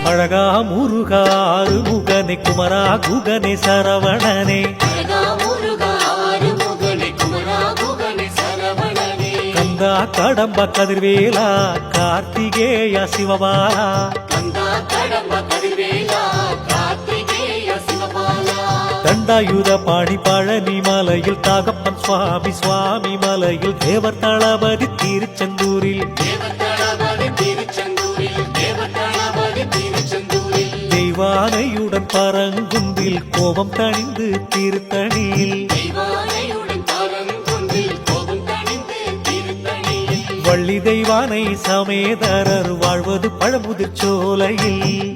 அழகா முருகா ஆறுமுகனே குமரா குகனே சரவணனே கந்தா கடம்பா கதிர்வேலா கார்த்திகேயா சிவபாலா தண்டாயுத பாணி பழனி மலையில் தாகப்பன் சுவாமி சுவாமி மலையில் தேவர் தளபதி திருச்செந்தூரில் தெய்வானையுடன் பரங்குன்றில் கோபம் தணிந்து திருத்தணியில் வள்ளி தெய்வானை சமேதரர் வாழ்வது பழமுதிர் சோலையில்